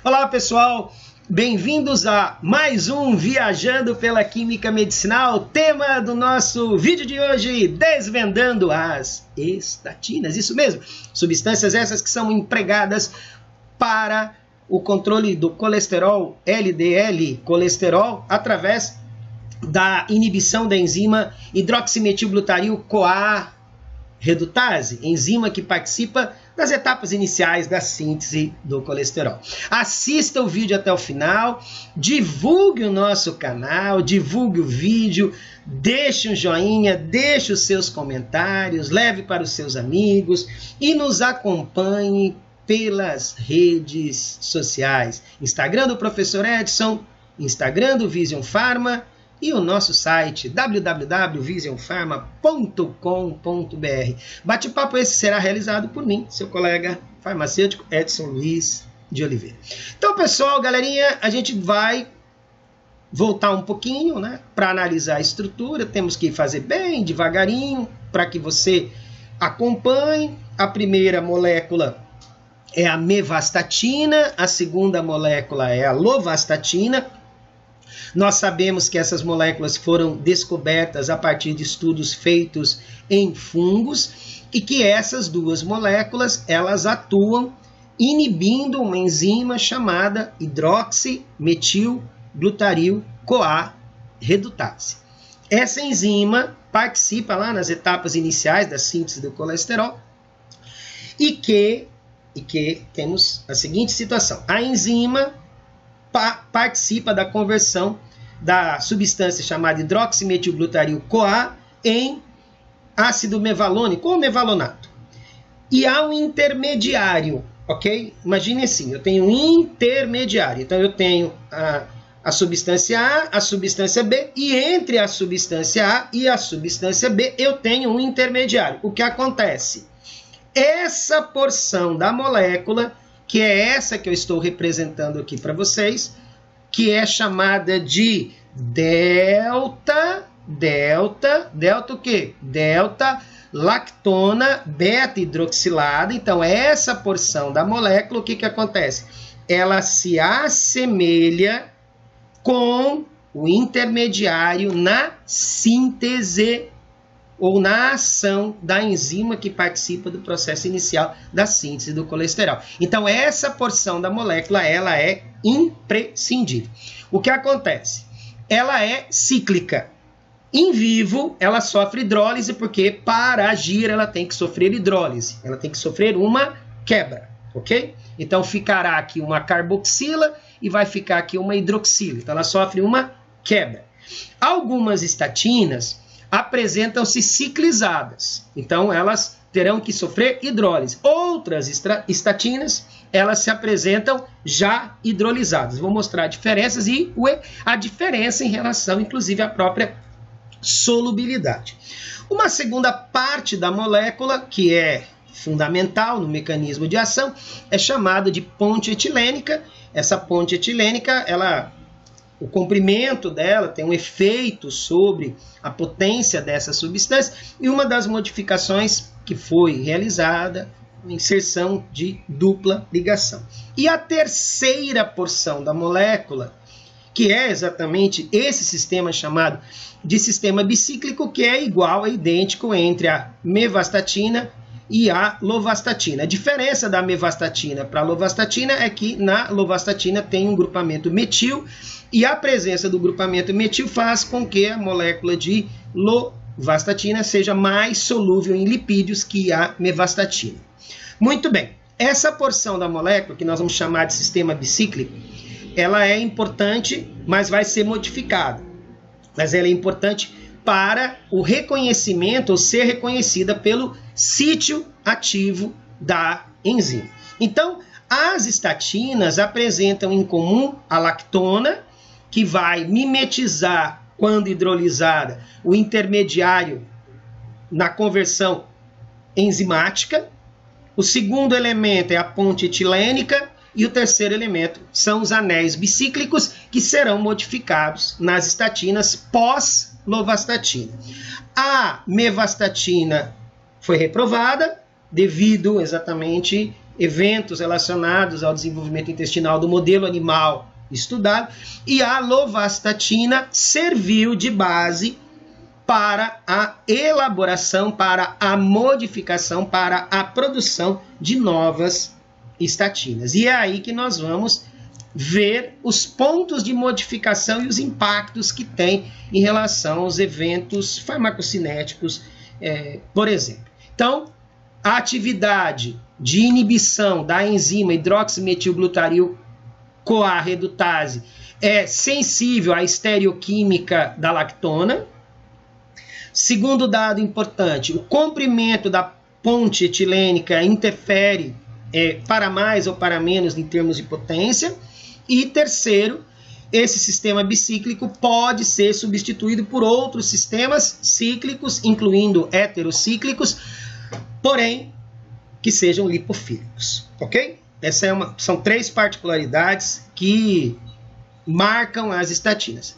Olá pessoal, bem-vindos a mais um Viajando pela Química Medicinal. Tema do nosso vídeo de hoje, desvendando as estatinas. Isso mesmo, substâncias essas que são empregadas para o controle do colesterol, LDL, colesterol, através da inibição da enzima hidroximetilglutaril-CoA redutase, enzima que participa das etapas iniciais da síntese do colesterol. Assista o vídeo até o final, divulgue o nosso canal, divulgue o vídeo, deixe um joinha, deixe os seus comentários, leve para os seus amigos e nos acompanhe pelas redes sociais. Instagram do Professor Edson, Instagram do Vision Pharma, e o nosso site www.visionpharma.com.br. Bate-papo esse será realizado por mim, seu colega farmacêutico Edson Luiz de Oliveira. Então, pessoal, galerinha, a gente vai voltar um pouquinho, né, para analisar a estrutura. Temos que fazer bem devagarinho para que você acompanhe. A primeira molécula é a mevastatina, a segunda molécula é a lovastatina. Nós sabemos que essas moléculas foram descobertas a partir de estudos feitos em fungos e que essas duas moléculas, elas atuam inibindo uma enzima chamada hidroximetilglutaril-CoA redutase. Essa enzima participa lá nas etapas iniciais da síntese do colesterol e que temos a seguinte situação. A enzima participa da conversão da substância chamada hidroximetilglutaril-CoA em ácido mevalônico ou mevalonato. E há um intermediário, ok? Imagine assim, eu tenho um intermediário. Então eu tenho a substância A, a substância B, e entre a substância A e a substância B eu tenho um intermediário. O que acontece? Essa porção da molécula, que é essa que eu estou representando aqui para vocês, que é chamada de delta o quê? Delta lactona beta hidroxilada. Então, essa porção da molécula, o que que acontece? Ela se assemelha com o intermediário na síntese ou na ação da enzima que participa do processo inicial da síntese do colesterol. Então, essa porção da molécula, ela é imprescindível. O que acontece? Ela é cíclica. Em vivo, ela sofre hidrólise, porque para agir, ela tem que sofrer hidrólise. Ela tem que sofrer uma quebra, ok? Então, ficará aqui uma carboxila e vai ficar aqui uma hidroxila. Então, ela sofre uma quebra. Algumas estatinas apresentam-se ciclizadas, então elas terão que sofrer hidrólise. Outras estatinas, elas se apresentam já hidrolizadas. Vou mostrar diferenças e a diferença em relação, inclusive, à própria solubilidade. Uma segunda parte da molécula, que é fundamental no mecanismo de ação, é chamada de ponte etilênica. Essa ponte etilênica, o comprimento dela tem um efeito sobre a potência dessa substância, e uma das modificações que foi realizada, a inserção de dupla ligação. E a terceira porção da molécula, que é exatamente esse sistema chamado de sistema bicíclico, que é igual, é idêntico entre a mevastatina e a lovastatina. A diferença da mevastatina para a lovastatina é que na lovastatina tem um grupamento metil, e a presença do grupamento metil faz com que a molécula de lovastatina seja mais solúvel em lipídios que a mevastatina. Muito bem, essa porção da molécula, que nós vamos chamar de sistema bicíclico, ela é importante, mas vai ser modificada. Mas ela é importante para o reconhecimento, ou ser reconhecida pelo sítio ativo da enzima. Então, as estatinas apresentam em comum a lactona, que vai mimetizar, quando hidrolisada, o intermediário na conversão enzimática. O segundo elemento é a ponte etilênica, e o terceiro elemento são os anéis bicíclicos, que serão modificados nas estatinas pós-lovastatina. A mevastatina foi reprovada devido exatamente eventos relacionados ao desenvolvimento intestinal do modelo animal estudado, e a lovastatina serviu de base para a elaboração, para a modificação, para a produção de novas estatinas. E é aí que nós vamos ver os pontos de modificação e os impactos que tem em relação aos eventos farmacocinéticos, por exemplo. Então, a atividade de inibição da enzima hidroximetilglutaril-CoA redutase é sensível à estereoquímica da lactona. Segundo dado importante, o comprimento da ponte etilênica interfere para mais ou para menos em termos de potência. E terceiro, esse sistema bicíclico pode ser substituído por outros sistemas cíclicos, incluindo heterocíclicos, porém que sejam lipofílicos, ok? São 3 particularidades que marcam as estatinas.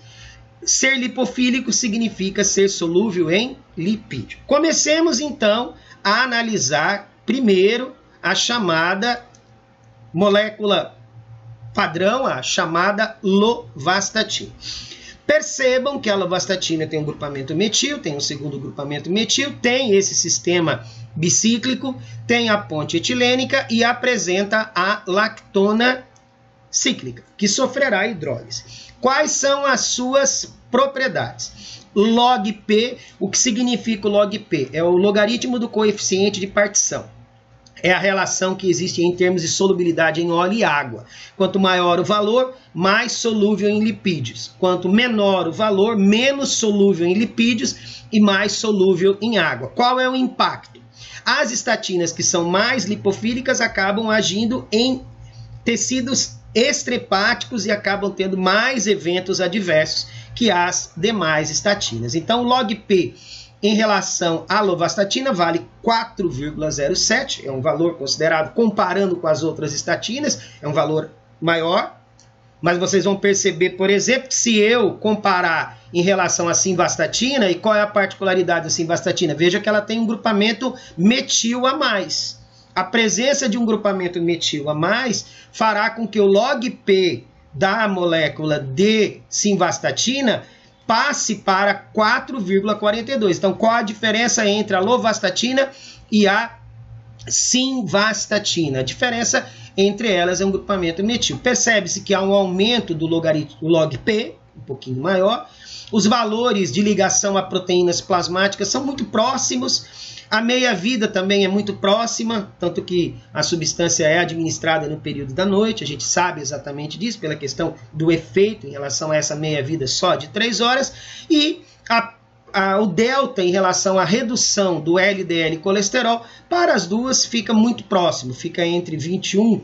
Ser lipofílico significa ser solúvel em lipídio. Comecemos então a analisar primeiro a chamada molécula padrão, a chamada lovastatina. Percebam que a lovastatina tem um grupamento metil, tem um segundo grupamento metil, tem esse sistema bicíclico, tem a ponte etilênica e apresenta a lactona cíclica, que sofrerá hidrólise. Quais são as suas propriedades? Log P, o que significa o log P? É o logaritmo do coeficiente de partição. É a relação que existe em termos de solubilidade em óleo e água. Quanto maior o valor, mais solúvel em lipídios. Quanto menor o valor, menos solúvel em lipídios e mais solúvel em água. Qual é o impacto? As estatinas que são mais lipofílicas acabam agindo em tecidos extrahepáticos e acabam tendo mais eventos adversos que as demais estatinas. Então, log P em relação à lovastatina vale 4,07, é um valor considerado, comparando com as outras estatinas, é um valor maior, mas vocês vão perceber, por exemplo, que se eu comparar em relação à simvastatina, e qual é a particularidade da simvastatina? Veja que ela tem um grupamento metil a mais. A presença de um grupamento metil a mais fará com que o log P da molécula de simvastatina passe para 4,42. Então, qual a diferença entre a lovastatina e a simvastatina? A diferença entre elas é um grupamento metil. Percebe-se que há um aumento do logaritmo log P, um pouquinho maior. Os valores de ligação a proteínas plasmáticas são muito próximos. A meia-vida também é muito próxima, tanto que a substância é administrada no período da noite, a gente sabe exatamente disso, pela questão do efeito em relação a essa meia-vida só de 3 horas, e o delta em relação à redução do LDL colesterol, para as duas fica muito próximo, fica entre 21%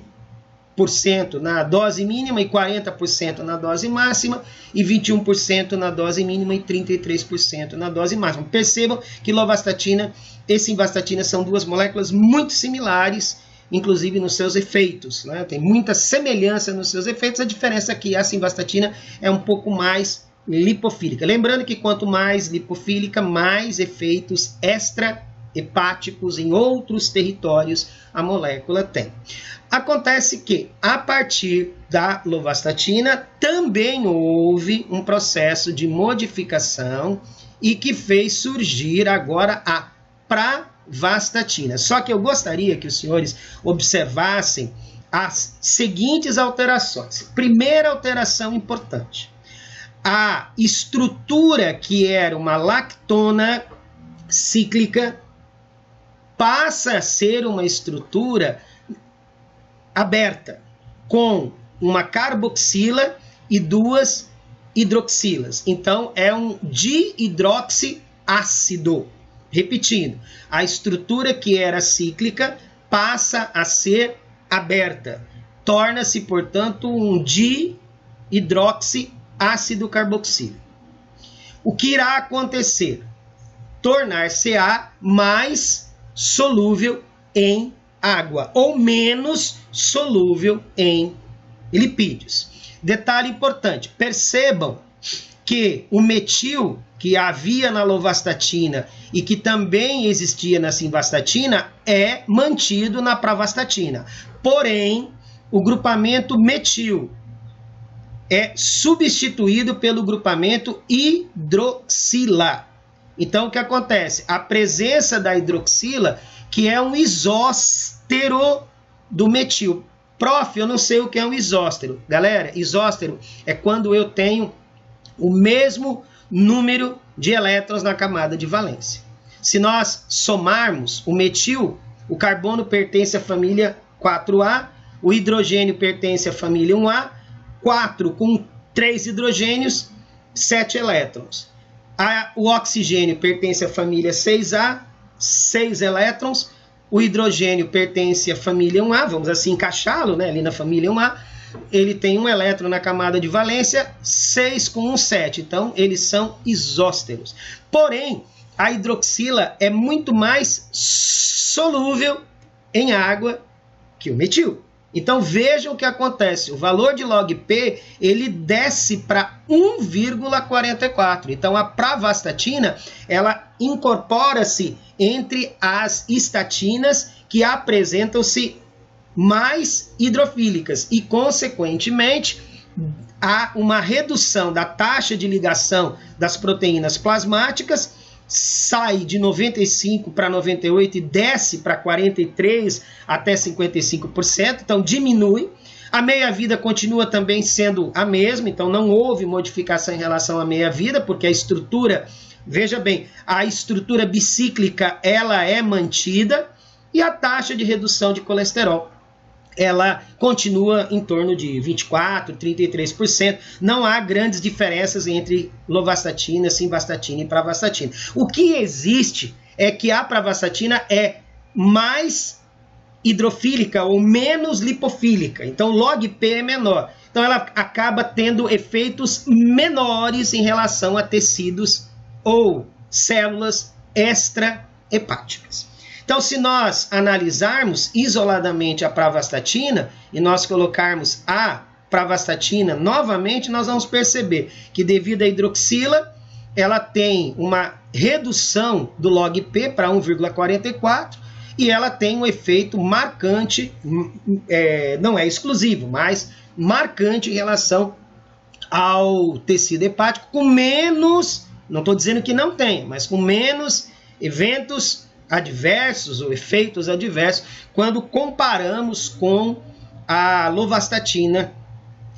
na dose mínima e 40% na dose máxima, e 21% na dose mínima e 33% na dose máxima. Percebam que lovastatina e simvastatina são duas moléculas muito similares, inclusive nos seus efeitos, né? Tem muita semelhança nos seus efeitos, a diferença é que a simvastatina é um pouco mais lipofílica. Lembrando que quanto mais lipofílica, mais efeitos extrahepáticos em outros territórios a molécula tem. Acontece que, a partir da lovastatina, também houve um processo de modificação e que fez surgir agora a pravastatina. Só que eu gostaria que os senhores observassem as seguintes alterações. Primeira alteração importante. A estrutura que era uma lactona cíclica passa a ser uma estrutura aberta, com uma carboxila e 2 hidroxilas. Então, é um dihidroxiácido. Repetindo, a estrutura que era cíclica passa a ser aberta. Torna-se, portanto, um dihidroxiácido carboxílico. O que irá acontecer? Tornar-se-á mais solúvel em água, ou menos solúvel em lipídios. Detalhe importante, percebam que o metil que havia na lovastatina e que também existia na simvastatina é mantido na pravastatina. Porém, o grupamento metil é substituído pelo grupamento hidroxila. Então, o que acontece? A presença da hidroxila, que é um isóstero do metil. Prof, eu não sei o que é um isóstero. Galera, isóstero é quando eu tenho o mesmo número de elétrons na camada de valência. Se nós somarmos o metil, o carbono pertence à família 4A, o hidrogênio pertence à família 1A, 4 com 3 hidrogênios, 7 elétrons. O oxigênio pertence à família 6A, 6 elétrons. O hidrogênio pertence à família 1A, vamos assim encaixá-lo, né, ali na família 1A. Ele tem um elétron na camada de valência, 6 com 1, 7. Então, eles são isósteros. Porém, a hidroxila é muito mais solúvel em água que o metil. Então, vejam o que acontece. O valor de log P, ele desce para 1,44. Então, a pravastatina, ela incorpora-se entre as estatinas que apresentam-se mais hidrofílicas e, consequentemente, há uma redução da taxa de ligação das proteínas plasmáticas, sai de 95 para 98 e desce para 43 até 55%, então diminui. A meia-vida continua também sendo a mesma, então não houve modificação em relação à meia-vida, porque a estrutura, veja bem, a estrutura bicíclica ela é mantida e a taxa de redução de colesterol ela continua em torno de 24%, 33%. Não há grandes diferenças entre lovastatina, simvastatina e pravastatina. O que existe é que a pravastatina é mais hidrofílica ou menos lipofílica. Então, log P é menor. Então, ela acaba tendo efeitos menores em relação a tecidos ou células extrahepáticas. Então, se nós analisarmos isoladamente a pravastatina e nós colocarmos a pravastatina novamente, nós vamos perceber que devido à hidroxila, ela tem uma redução do log P para 1,44 e ela tem um efeito marcante, não é exclusivo, mas marcante em relação ao tecido hepático, com menos, não estou dizendo que não tem, mas com menos eventos adversos ou efeitos adversos quando comparamos com a lovastatina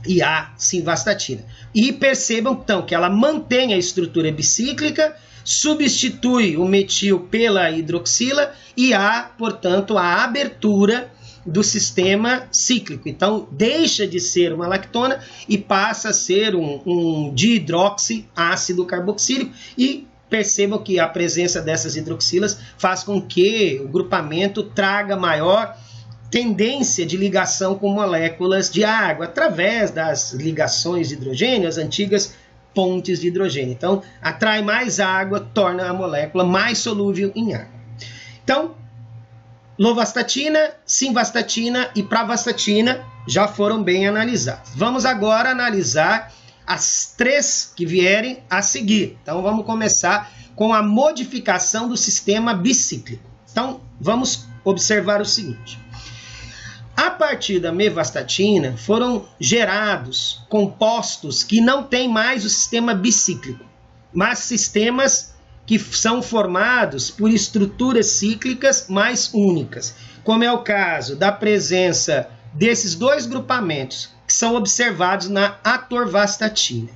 e a simvastatina. E percebam então que ela mantém a estrutura bicíclica, substitui o metil pela hidroxila e há, portanto, a abertura do sistema cíclico. Então, deixa de ser uma lactona e passa a ser um dihidroxiácido carboxílico e percebam que a presença dessas hidroxilas faz com que o grupamento traga maior tendência de ligação com moléculas de água, através das ligações de hidrogênio, as antigas pontes de hidrogênio. Então, atrai mais água, torna a molécula mais solúvel em água. Então, lovastatina, simvastatina e pravastatina já foram bem analisadas. Vamos agora analisar as três que vierem a seguir. Então, vamos começar com a modificação do sistema bicíclico. Então, vamos observar o seguinte. A partir da mevastatina, foram gerados compostos que não têm mais o sistema bicíclico, mas sistemas que são formados por estruturas cíclicas mais únicas, como é o caso da presença desses dois grupamentos, que são observados na atorvastatina.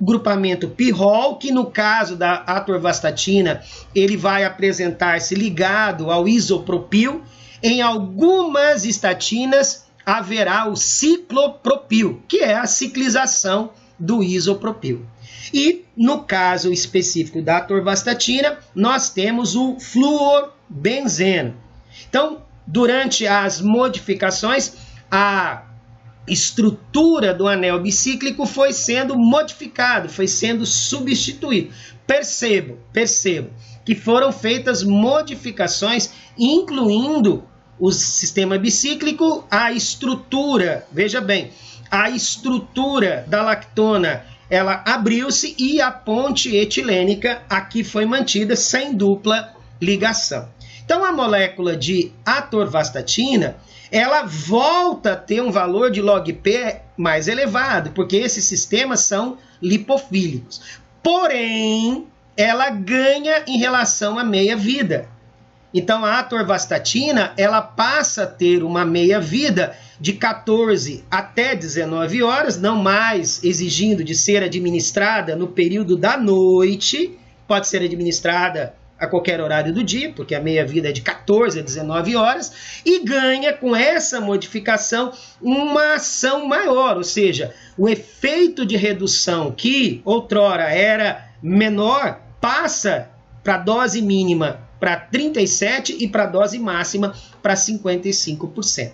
O grupamento pirrol, que no caso da atorvastatina, ele vai apresentar-se ligado ao isopropil. Em algumas estatinas haverá o ciclopropil, que é a ciclização do isopropil. E no caso específico da atorvastatina, nós temos o fluorbenzeno. Então, durante as modificações, a estrutura do anel bicíclico foi sendo modificado, foi sendo substituído. Percebo que foram feitas modificações, incluindo o sistema bicíclico, a estrutura, veja bem, a estrutura da lactona, ela abriu-se e a ponte etilênica aqui foi mantida sem dupla ligação. Então a molécula de atorvastatina, ela volta a ter um valor de log P mais elevado, porque esses sistemas são lipofílicos. Porém, ela ganha em relação à meia-vida. Então a atorvastatina, ela passa a ter uma meia-vida de 14 até 19 horas, não mais exigindo de ser administrada no período da noite, pode ser administrada a qualquer horário do dia, porque a meia-vida é de 14 a 19 horas, e ganha com essa modificação uma ação maior, ou seja, o efeito de redução que outrora era menor, passa para a dose mínima para 37% e para a dose máxima para 55%.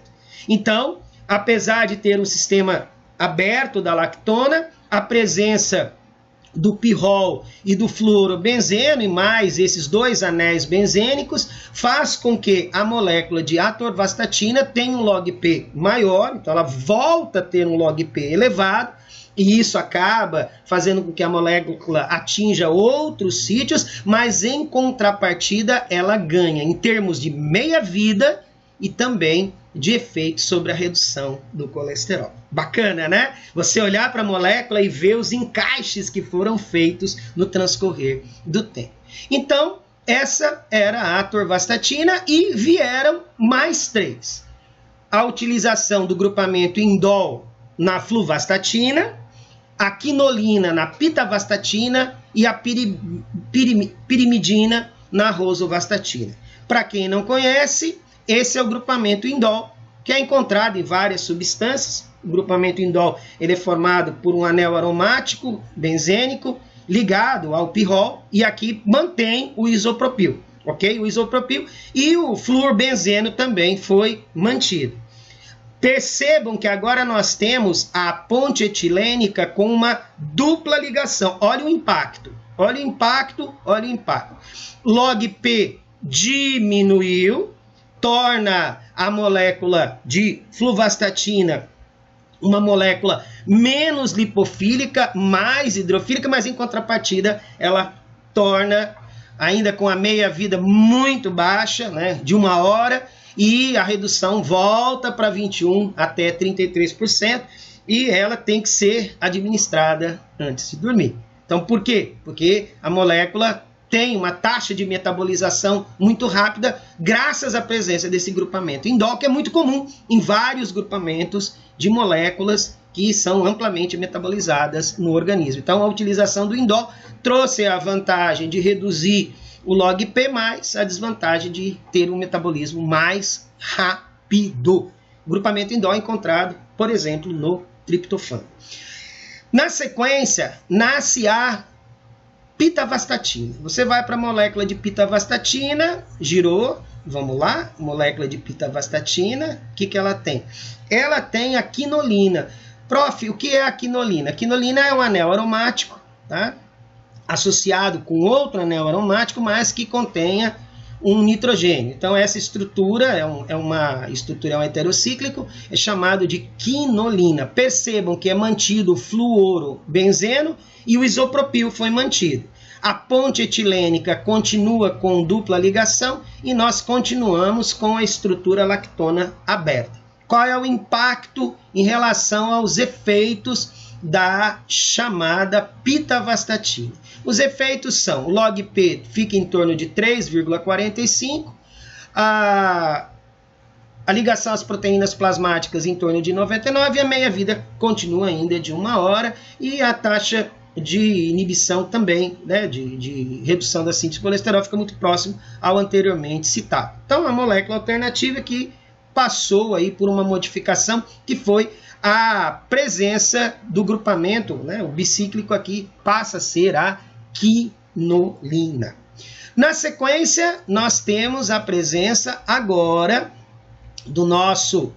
Então, apesar de ter um sistema aberto da lactona, a presença do pirrol e do fluorobenzeno, e mais esses dois anéis benzênicos, faz com que a molécula de atorvastatina tenha um log P maior, então ela volta a ter um log P elevado, e isso acaba fazendo com que a molécula atinja outros sítios, mas em contrapartida ela ganha em termos de meia-vida e também de efeito sobre a redução do colesterol. Bacana, né? Você olhar para a molécula e ver os encaixes que foram feitos no transcorrer do tempo. Então, essa era a atorvastatina e vieram mais três. A utilização do grupamento indol na fluvastatina, a quinolina na pitavastatina e a pirimidina na rosuvastatina. Para quem não conhece, esse é o grupamento indol, que é encontrado em várias substâncias. O grupamento indol ele é formado por um anel aromático benzênico ligado ao pirrol, e aqui mantém o isopropil, ok? O isopropil e o fluorbenzeno também foi mantido. Percebam que agora nós temos a ponte etilênica com uma dupla ligação. Olha o impacto, olha o impacto, olha o impacto. Log P diminuiu, torna a molécula de fluvastatina uma molécula menos lipofílica, mais hidrofílica, mas em contrapartida ela torna, ainda com a meia-vida muito baixa, né, de 1 hora, e a redução volta para 21% até 33%, e ela tem que ser administrada antes de dormir. Então, por quê? Porque a molécula tem uma taxa de metabolização muito rápida, graças à presença desse grupamento indol, que é muito comum em vários grupamentos de moléculas que são amplamente metabolizadas no organismo. Então, a utilização do indol trouxe a vantagem de reduzir o log P+, a desvantagem de ter um metabolismo mais rápido. O grupamento indol é encontrado, por exemplo, no triptofano. Na sequência, nasce a pitavastatina. Você vai para a molécula de pitavastatina, girou, vamos lá, molécula de pitavastatina, o que ela tem? Ela tem a quinolina. Prof, o que é a quinolina? A quinolina é um anel aromático, tá? Associado com outro anel aromático, mas que contenha um nitrogênio. Então, essa estrutura é um heterocíclico, é chamado de quinolina. Percebam que é mantido o fluorobenzeno e o isopropil foi mantido. A ponte etilênica continua com dupla ligação e nós continuamos com a estrutura lactona aberta. Qual é o impacto em relação aos efeitos da chamada pitavastatina? Os efeitos são: o log P fica em torno de 3,45, a ligação às proteínas plasmáticas em torno de 99, e a meia-vida continua ainda de 1 hora, e a taxa de inibição também, né, de redução da síntese de colesterol fica muito próximo ao anteriormente citado. Então, a molécula alternativa que passou aí por uma modificação que foi a presença do grupamento, né, o bicíclico aqui passa a ser a quinolina. Na sequência, nós temos a presença agora do nosso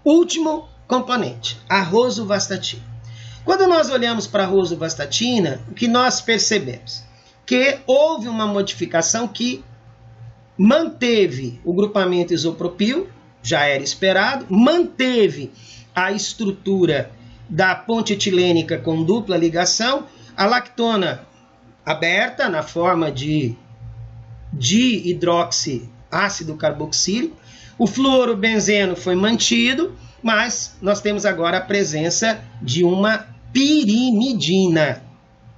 último componente, a rosuvastatina. Quando nós olhamos para a rosuvastatina, o que nós percebemos? Que houve uma modificação que manteve o grupamento isopropil, já era esperado, manteve a estrutura da ponte etilênica com dupla ligação, a lactona aberta na forma de dihidroxiácido carboxílico, o fluorobenzeno foi mantido, mas nós temos agora a presença de uma pirimidina.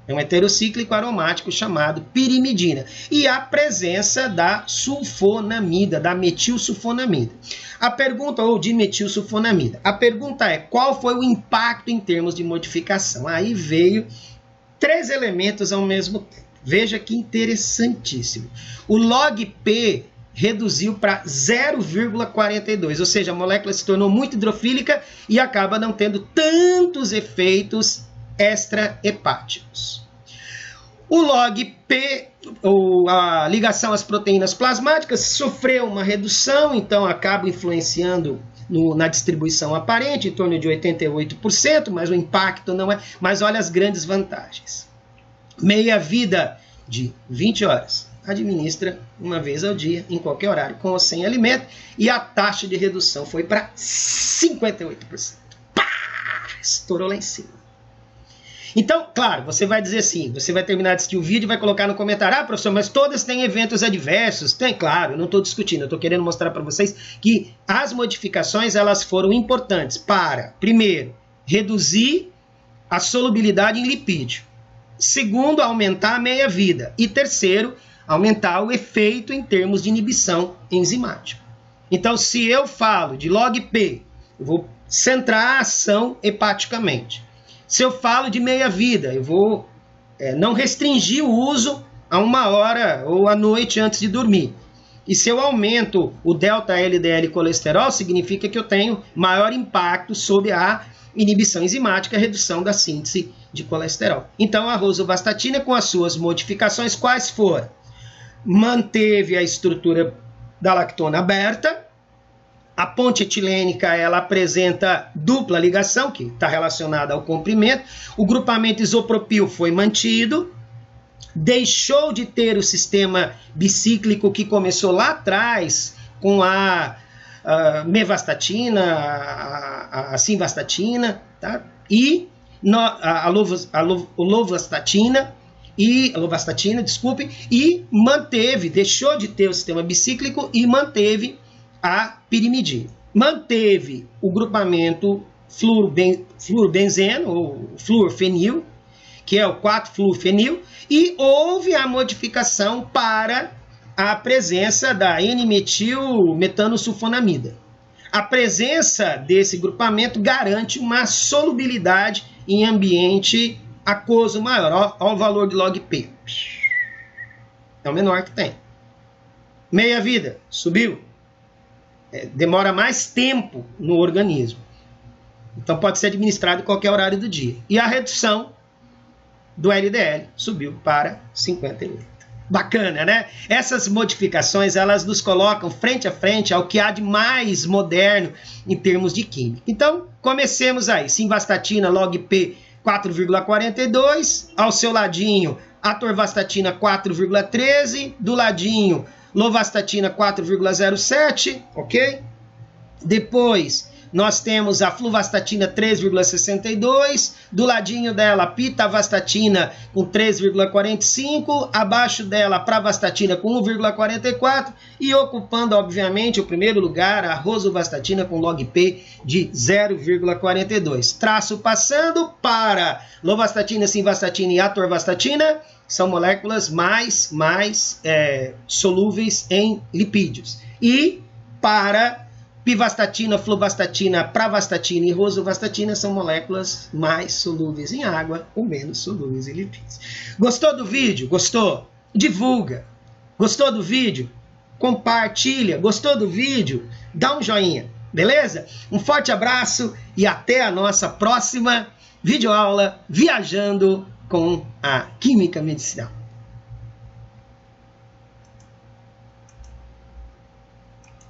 É um heterocíclico aromático chamado pirimidina. E a presença da sulfonamida, da metilsulfonamida. A pergunta, ou dimetilsulfonamida. A pergunta é, qual foi o impacto em termos de modificação? Aí veio 3 elementos ao mesmo tempo. Veja que interessantíssimo. O log P reduziu para 0,42, ou seja, a molécula se tornou muito hidrofílica e acaba não tendo tantos efeitos extrahepáticos. O log P, ou a ligação às proteínas plasmáticas, sofreu uma redução, então acaba influenciando na distribuição aparente, em torno de 88%, mas o impacto não é. Mas olha as grandes vantagens. Meia-vida de 20 horas. Administra uma vez ao dia, em qualquer horário, com ou sem alimento, e a taxa de redução foi para 58%. Pá! Estourou lá em cima. Então, claro, você vai dizer assim, você vai terminar de assistir o vídeo e vai colocar no comentário, ah, professor, mas todas têm eventos adversos. Tem, claro, eu não estou discutindo, eu estou querendo mostrar para vocês que as modificações, elas foram importantes para, primeiro, reduzir a solubilidade em lipídio. Segundo, aumentar a meia-vida. E terceiro, aumentar o efeito em termos de inibição enzimática. Então, se eu falo de log P, eu vou centrar a ação hepaticamente. Se eu falo de meia-vida, eu vou não restringir o uso a 1 hora ou à noite antes de dormir. E se eu aumento o delta LDL colesterol, significa que eu tenho maior impacto sobre a inibição enzimática e a redução da síntese de colesterol. Então, a rosuvastatina, com as suas modificações, quais foram? Manteve a estrutura da lactona aberta. A ponte etilênica, ela apresenta dupla ligação, que está relacionada ao comprimento. O grupamento isopropil foi mantido. Deixou de ter o sistema bicíclico que começou lá atrás com a mevastatina, a simvastatina, tá? E a lovastatina, e manteve, deixou de ter o sistema bicíclico e manteve a pirimidina. Manteve o grupamento fluorbenzeno, ou fluorfenil, que é o 4-fluorfenil, e houve a modificação para a presença da N-metilmetanosulfonamida. A presença desse grupamento garante uma solubilidade em ambiente aquoso maior. Olha o valor de log P. É o menor que tem. Meia-vida, subiu. Demora mais tempo no organismo. Então pode ser administrado em qualquer horário do dia. E a redução do LDL subiu para 58. Bacana, né? Essas modificações, elas nos colocam frente a frente ao que há de mais moderno em termos de química. Então, comecemos aí. Simvastatina, log P, 4,42. Ao seu ladinho, atorvastatina, 4,13. Do ladinho, lovastatina, 4,07. Ok? Depois, nós temos a fluvastatina 3,62, do ladinho dela a pitavastatina com 3,45, abaixo dela a pravastatina com 1,44 e ocupando, obviamente, o primeiro lugar a rosuvastatina com log P de 0,42. Traço passando para lovastatina, simvastatina e atorvastatina, são moléculas mais solúveis em lipídios. E para pivastatina, fluvastatina, pravastatina e rosuvastatina são moléculas mais solúveis em água ou menos solúveis em lipídios. Gostou do vídeo? Gostou? Divulga. Gostou do vídeo? Compartilha. Gostou do vídeo? Dá um joinha. Beleza? Um forte abraço e até a nossa próxima videoaula Viajando com a Química Medicinal.